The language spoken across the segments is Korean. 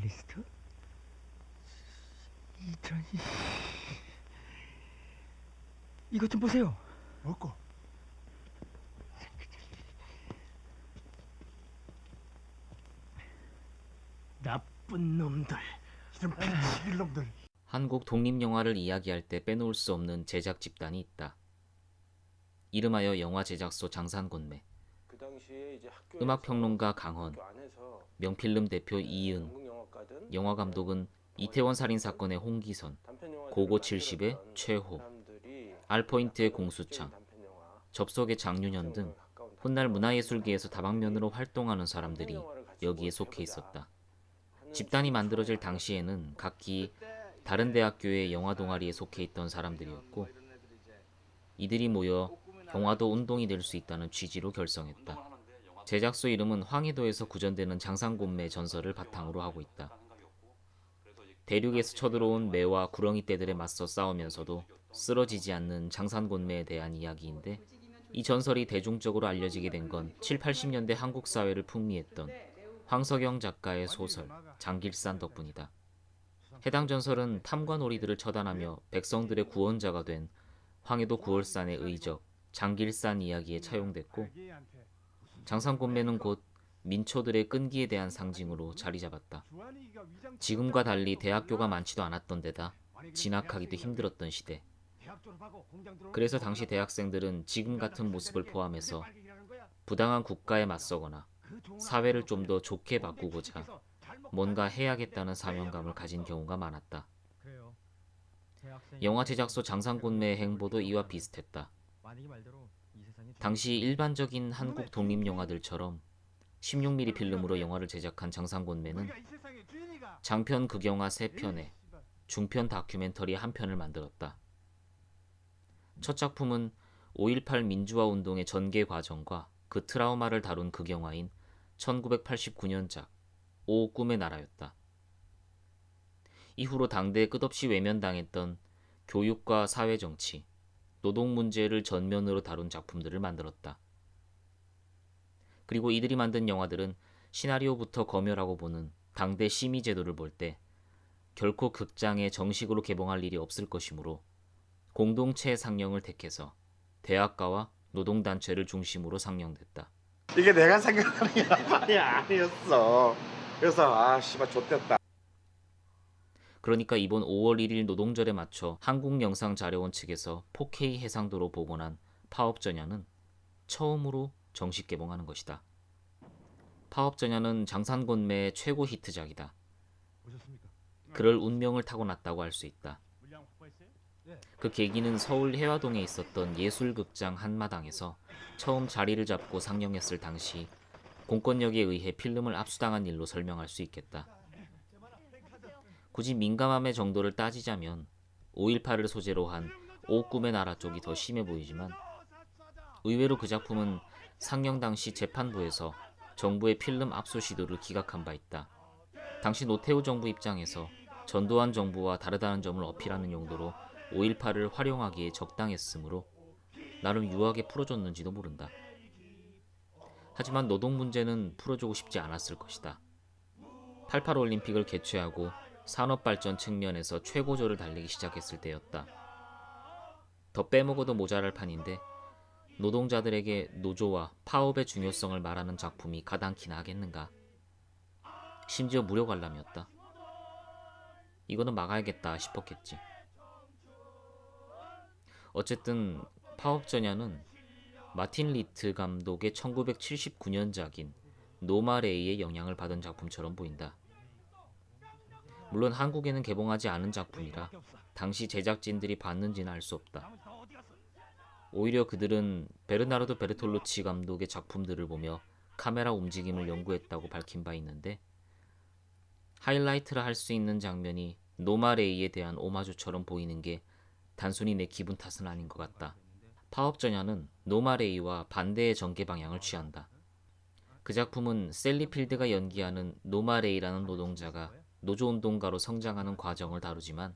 버킷리스트? 2020 이것 좀 보세요. 먹고 나쁜 놈들. 이런 피치길 놈들. 한국 독립영화를 이야기할 때 빼놓을 수 없는 제작 집단이 있다. 이름하여 영화제작소 장산곤매, 그 당시에 이제 음악평론가 강헌, 명필름 대표 이은, 영화감독은 이태원 살인사건의 홍기선, 고고 70의 최호, 알포인트의 공수창, 접속의 장윤현 등 훗날 문화예술계에서 다방면으로 활동하는 사람들이 여기에 속해 있었다. 집단이 만들어질 당시에는 각기 다른 대학교의 영화 동아리에 속해 있던 사람들이었고, 이들이 모여 영화도 운동이 될 수 있다는 취지로 결성했다. 제작소 이름은 황해도에서 구전되는 장산곤매 전설을 바탕으로 하고 있다. 대륙에서 쳐들어온 매와 구렁이 떼들에 맞서 싸우면서도 쓰러지지 않는 장산곤매에 대한 이야기인데, 이 전설이 대중적으로 알려지게 된 건 7, 80년대 한국 사회를 풍미했던 황석영 작가의 소설 장길산 덕분이다. 해당 전설은 탐관 오리들을 처단하며 백성들의 구원자가 된 황해도 구월산의 의적 장길산 이야기에 차용됐고, 장산곤매는 곧 민초들의 끈기에 대한 상징으로 자리 잡았다. 지금과 달리 대학교가 많지도 않았던 데다 진학하기도 힘들었던 시대. 그래서 당시 대학생들은 지금 같은 모습을 포함해서 부당한 국가에 맞서거나 사회를 좀 더 좋게 바꾸고자 뭔가 해야겠다는 사명감을 가진 경우가 많았다. 영화 제작소 장산곤매의 행보도 이와 비슷했다. 당시 일반적인 한국 독립영화들처럼 16mm 필름으로 영화를 제작한 장산곤매는 장편 극영화 3편에 중편 다큐멘터리 1편을 만들었다. 첫 작품은 5.18 민주화운동의 전개 과정과 그 트라우마를 다룬 극영화인 1989년작 오 꿈의 나라였다. 이후로 당대에 끝없이 외면당했던 교육과 사회정치, 노동 문제를 전면으로 다룬 작품들을 만들었다. 그리고 이들이 만든 영화들은 시나리오부터 검열하고 보는 당대 심의제도를 볼 때 결코 극장에 정식으로 개봉할 일이 없을 것이므로 공동체 상영을 택해서 대학가와 노동단체를 중심으로 상영됐다. 이게 내가 생각하는 게 말이 아니었어. 그래서 씨발 좆됐다. 그러니까 이번 5월 1일 노동절에 맞춰 한국영상자료원 측에서 4K 해상도로 복원한 파업전야는 처음으로 정식 개봉하는 것이다. 파업전야는 장산곤매의 최고 히트작이다. 그럴 운명을 타고났다고 할 수 있다. 그 계기는 서울 해화동에 있었던 예술극장 한마당에서 처음 자리를 잡고 상영했을 당시 공권력에 의해 필름을 압수당한 일로 설명할 수 있겠다. 굳이 민감함의 정도를 따지자면 5.18을 소재로 한 오 꿈의 나라 쪽이 더 심해 보이지만, 의외로 그 작품은 상영 당시 재판부에서 정부의 필름 압수 시도를 기각한 바 있다. 당시 노태우 정부 입장에서 전두환 정부와 다르다는 점을 어필하는 용도로 5.18을 활용하기에 적당했으므로 나름 유하게 풀어줬는지도 모른다. 하지만 노동 문제는 풀어주고 싶지 않았을 것이다. 88 올림픽을 개최하고 산업발전 측면에서 최고조를 달리기 시작했을 때였다. 더 빼먹어도 모자랄 판인데 노동자들에게 노조와 파업의 중요성을 말하는 작품이 가당키나 하겠는가. 심지어 무료 관람이었다. 이거는 막아야겠다 싶었겠지. 어쨌든 파업전야는 마틴 리트 감독의 1979년작인 노마레이의 영향을 받은 작품처럼 보인다. 물론 한국에는 개봉하지 않은 작품이라 당시 제작진들이 봤는지는 알 수 없다. 오히려 그들은 베르나르도 베르톨루치 감독의 작품들을 보며 카메라 움직임을 연구했다고 밝힌 바 있는데, 하이라이트라 할 수 있는 장면이 노마레이에 대한 오마주처럼 보이는 게 단순히 내 기분 탓은 아닌 것 같다. 파업전야는 노마레이와 반대의 전개 방향을 취한다. 그 작품은 셀리 필드가 연기하는 노마레이라는 노동자가 노조운동가로 성장하는 과정을 다루지만,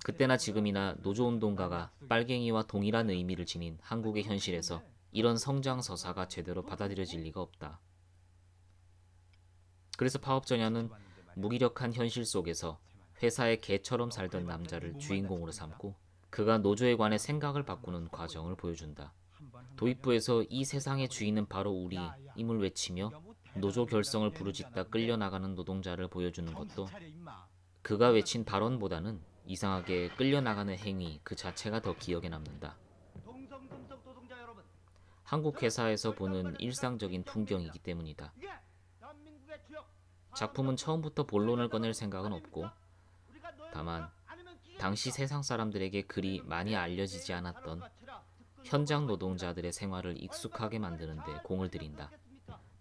그때나 지금이나 노조운동가가 빨갱이와 동일한 의미를 지닌 한국의 현실에서 이런 성장 서사가 제대로 받아들여질 리가 없다. 그래서 파업전야는 무기력한 현실 속에서 회사의 개처럼 살던 남자를 주인공으로 삼고 그가 노조에 관해 생각을 바꾸는 과정을 보여준다. 도입부에서 이 세상의 주인은 바로 우리임을 외치며 노조 결성을 부르짖다 끌려나가는 노동자를 보여주는 것도 그가 외친 발언보다는 이상하게 끌려나가는 행위 그 자체가 더 기억에 남는다. 한국 회사에서 보는 일상적인 풍경이기 때문이다. 작품은 처음부터 본론을 꺼낼 생각은 없고 다만 당시 세상 사람들에게 그리 많이 알려지지 않았던 현장 노동자들의 생활을 익숙하게 만드는 데 공을 들인다.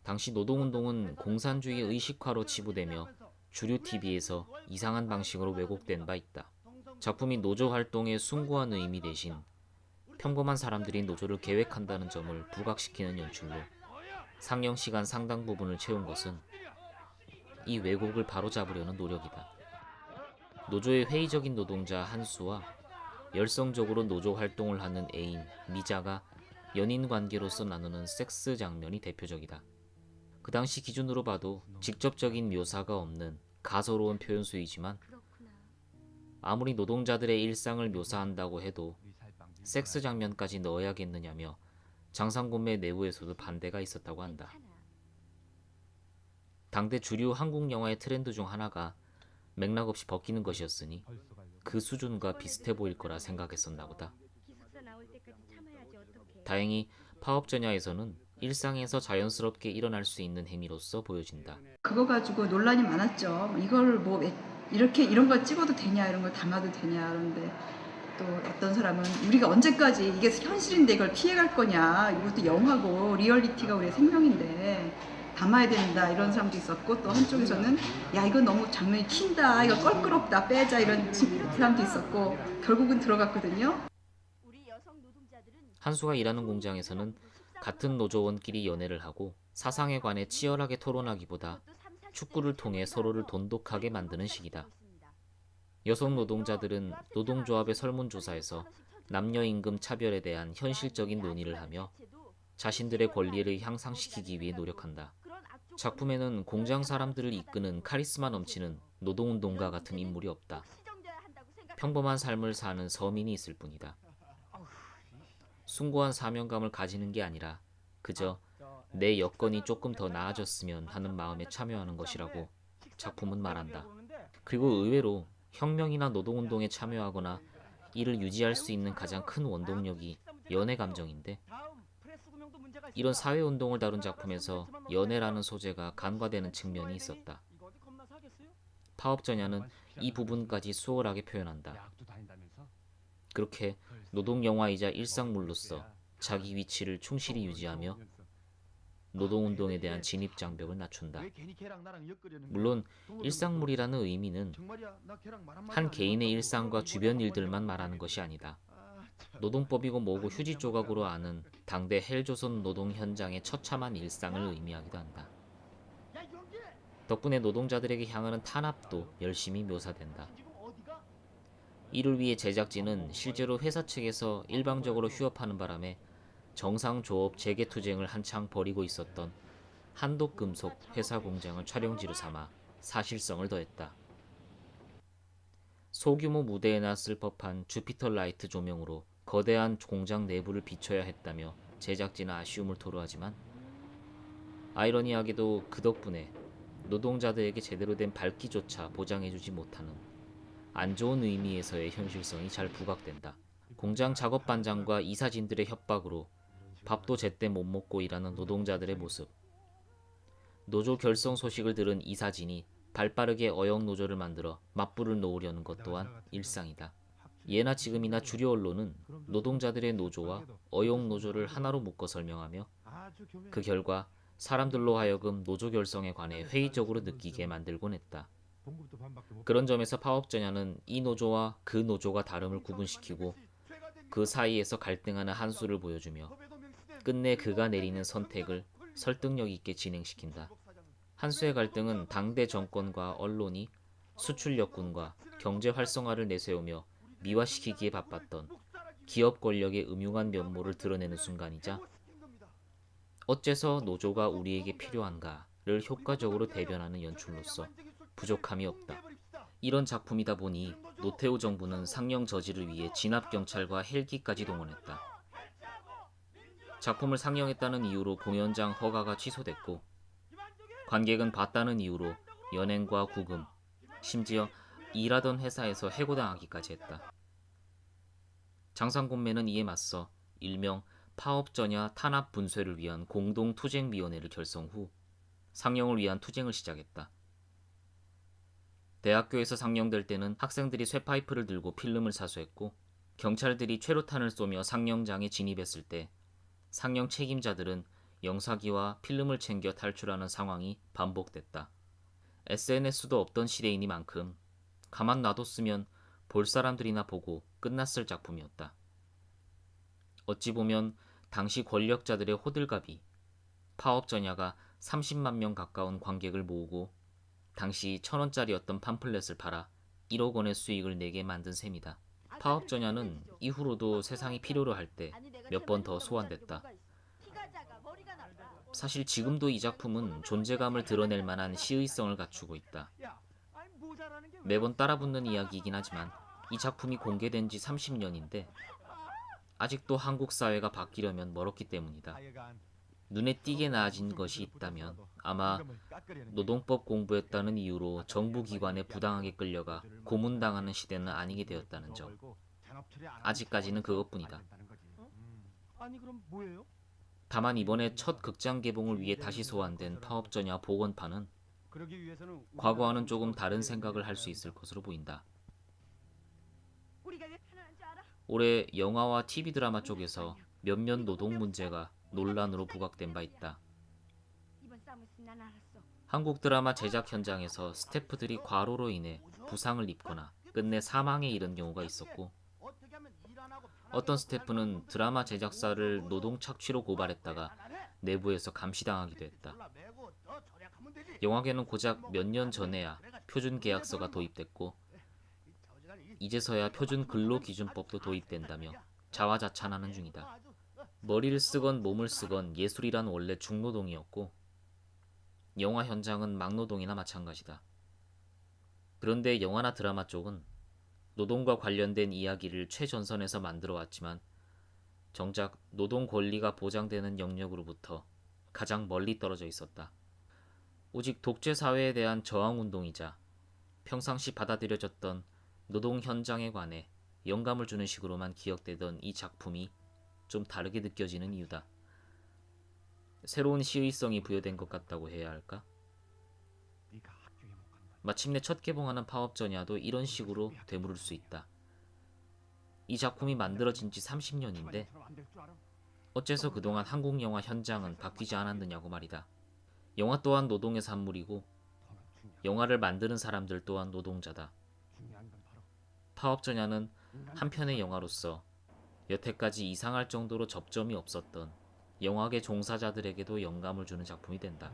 당시 노동운동은 공산주의 의식화로 치부되며 주류 TV에서 이상한 방식으로 왜곡된 바 있다. 작품이 노조 활동의 숭고한 의미 대신 평범한 사람들이 노조를 계획한다는 점을 부각시키는 연출로 상영 시간 상당 부분을 채운 것은 이 왜곡을 바로잡으려는 노력이다. 노조의 회의적인 노동자 한수와 열성적으로 노조 활동을 하는 애인 미자가 연인 관계로서 나누는 섹스 장면이 대표적이다. 그 당시 기준으로 봐도 직접적인 묘사가 없는 가소로운 표현수이지만 아무리 노동자들의 일상을 묘사한다고 해도 섹스 장면까지 넣어야겠느냐며 장상곰매 내부에서도 반대가 있었다고 한다. 당대 주류 한국 영화의 트렌드 중 하나가 맥락 없이 벗기는 것이었으니 그 수준과 비슷해 보일 거라 생각했었나 보다. 다행히 파업전야에서는 일상에서 자연스럽게 일어날 수 있는 행위로서 보여진다. 그거 가지고 논란이 많았죠. 이걸 뭐 이렇게 이런 걸 찍어도 되냐, 이런 걸 담아도 되냐. 그런데 또 어떤 사람은 우리가 언제까지 이게 현실인데 이걸 피해갈 거냐. 이것도 영화고 리얼리티가 우리의 생명인데 담아야 된다, 이런 사람도 있었고, 또 한쪽에서는 야 이건 너무 장면이 튄다, 이거 껄끄럽다, 빼자, 이런 사람도 있었고 결국은 들어갔거든요. 한수가 일하는 공장에서는 같은 노조원끼리 연애를 하고 사상에 관해 치열하게 토론하기보다 축구를 통해 서로를 돈독하게 만드는 식이다. 여성 노동자들은 노동조합의 설문조사에서 남녀임금 차별에 대한 현실적인 논의를 하며 자신들의 권리를 향상시키기 위해 노력한다. 작품에는 공장 사람들을 이끄는 카리스마 넘치는 노동운동가 같은 인물이 없다. 평범한 삶을 사는 서민이 있을 뿐이다. 숭고한 사명감을 가지는 게 아니라 그저 내 여건이 조금 더 나아졌으면 하는 마음에 참여하는 것이라고 작품은 말한다. 그리고 의외로 혁명이나 노동운동에 참여하거나 이를 유지할 수 있는 가장 큰 원동력이 연애 감정인데 이런 사회운동을 다룬 작품에서 연애라는 소재가 간과되는 측면이 있었다. 파업전야는 이 부분까지 수월하게 표현한다. 그렇게 노동영화이자 일상물로서 자기 위치를 충실히 유지하며 노동운동에 대한 진입장벽을 낮춘다. 물론 일상물이라는 의미는 한 개인의 일상과 주변 일들만 말하는 것이 아니다. 노동법이고 뭐고 휴지 조각으로 아는 당대 헬조선 노동 현장의 처참한 일상을 의미하기도 한다. 덕분에 노동자들에게 향하는 탄압도 열심히 묘사된다. 이를 위해 제작진은 실제로 회사 측에서 일방적으로 휴업하는 바람에 정상조업 재개투쟁을 한창 벌이고 있었던 한독금속 회사 공장을 촬영지로 삼아 사실성을 더했다. 소규모 무대에나 쓸 법한 주피터 라이트 조명으로 거대한 공장 내부를 비춰야 했다며 제작진은 아쉬움을 토로하지만 아이러니하게도 그 덕분에 노동자들에게 제대로 된 밝기조차 보장해주지 못하는 안 좋은 의미에서의 현실성이 잘 부각된다. 공장 작업반장과 이사진들의 협박으로 밥도 제때 못 먹고 일하는 노동자들의 모습. 노조 결성 소식을 들은 이사진이 발빠르게 어영노조를 만들어 맞불을 놓으려는 것 또한 일상이다. 예나 지금이나 주류 언론은 노동자들의 노조와 어용노조를 하나로 묶어 설명하며 그 결과 사람들로 하여금 노조 결성에 관해 회의적으로 느끼게 만들곤 했다. 그런 점에서 파업전야는 이 노조와 그 노조가 다름을 구분시키고 그 사이에서 갈등하는 한수를 보여주며 끝내 그가 내리는 선택을 설득력 있게 진행시킨다. 한수의 갈등은 당대 정권과 언론이 수출 역군과 경제 활성화를 내세우며 미화시키기에 바빴던 기업 권력의 음흉한 면모를 드러내는 순간이자 어째서 노조가 우리에게 필요한가를 효과적으로 대변하는 연출로서 부족함이 없다. 이런 작품이다 보니 노태우 정부는 상영 저지를 위해 진압경찰과 헬기까지 동원했다. 작품을 상영했다는 이유로 공연장 허가가 취소됐고 관객은 봤다는 이유로 연행과 구금, 심지어 일하던 회사에서 해고당하기까지 했다. 장상곤매는 이에 맞서 일명 파업전야 탄압 분쇄를 위한 공동투쟁위원회를 결성 후 상영을 위한 투쟁을 시작했다. 대학교에서 상영될 때는 학생들이 쇠파이프를 들고 필름을 사수했고 경찰들이 최루탄을 쏘며 상영장에 진입했을 때 상영 책임자들은 영사기와 필름을 챙겨 탈출하는 상황이 반복됐다. SNS도 없던 시대이니만큼 가만 놔뒀으면 볼 사람들이나 보고 끝났을 작품이었다. 어찌 보면 당시 권력자들의 호들갑이 파업전야가 30만 명 가까운 관객을 모으고 당시 1,000원짜리였던 팜플렛을 팔아 1억 원의 수익을 내게 만든 셈이다. 파업전야는 이후로도 세상이 필요로 할 때 몇 번 더 소환됐다. 사실 지금도 이 작품은 존재감을 드러낼 만한 시의성을 갖추고 있다. 매번 따라붙는 이야기이긴 하지만 이 작품이 공개된 지 30년인데 아직도 한국 사회가 바뀌려면 멀었기 때문이다. 눈에 띄게 나아진 것이 있다면 아마 노동법 공부했다는 이유로 정부기관에 부당하게 끌려가 고문당하는 시대는 아니게 되었다는 점. 아직까지는 그것뿐이다. 아니 그럼 뭐예요? 다만 이번에 첫 극장 개봉을 위해 다시 소환된 파업전야 복원판은 과거와는 조금 다른 생각을 할 수 있을 것으로 보인다. 올해 영화와 TV 드라마 쪽에서 몇몇 노동 문제가 논란으로 부각된 바 있다. 한국 드라마 제작 현장에서 스태프들이 과로로 인해 부상을 입거나 끝내 사망에 이른 경우가 있었고 어떤 스태프는 드라마 제작사를 노동 착취로 고발했다가 내부에서 감시당하기도 했다. 영화계는 고작 몇 년 전에야 표준 계약서가 도입됐고 이제서야 표준 근로기준법도 도입된다며 자화자찬하는 중이다. 머리를 쓰건 몸을 쓰건 예술이란 원래 중노동이었고 영화 현장은 막노동이나 마찬가지다. 그런데 영화나 드라마 쪽은 노동과 관련된 이야기를 최전선에서 만들어 왔지만 정작 노동 권리가 보장되는 영역으로부터 가장 멀리 떨어져 있었다. 오직 독재 사회에 대한 저항운동이자 평상시 받아들여졌던 노동 현장에 관해 영감을 주는 식으로만 기억되던 이 작품이 좀 다르게 느껴지는 이유다. 새로운 시의성이 부여된 것 같다고 해야 할까? 마침내 첫 개봉하는 파업전야도 이런 식으로 되물을 수 있다. 이 작품이 만들어진 지 30년인데 어째서 그동안 한국 영화 현장은 바뀌지 않았느냐고 말이다. 영화 또한 노동의 산물이고 영화를 만드는 사람들 또한 노동자다. 파업전야는 한 편의 영화로서 여태까지 이상할 정도로 접점이 없었던 영화계 종사자들에게도 영감을 주는 작품이 된다.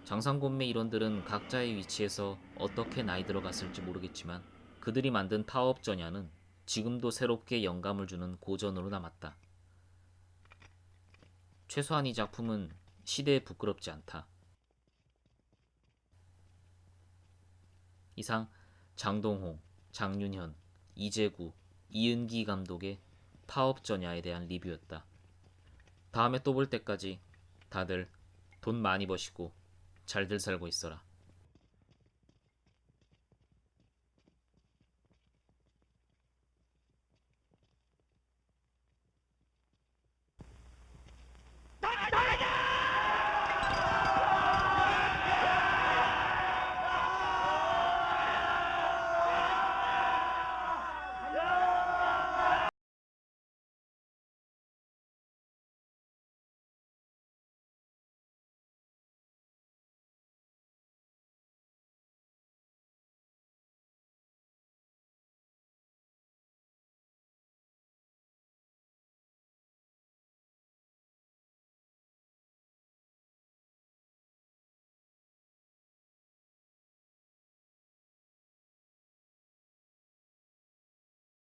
장상곤매 일원들은 각자의 위치에서 어떻게 나이 들어갔을지 모르겠지만 그들이 만든 파업전야는 지금도 새롭게 영감을 주는 고전으로 남았다. 최소한 이 작품은 시대에 부끄럽지 않다. 이상 장동홍, 장윤현, 이재구, 이은기 감독의 파업전야에 대한 리뷰였다. 다음에 또 볼 때까지 다들 돈 많이 버시고 잘들 살고 있어라.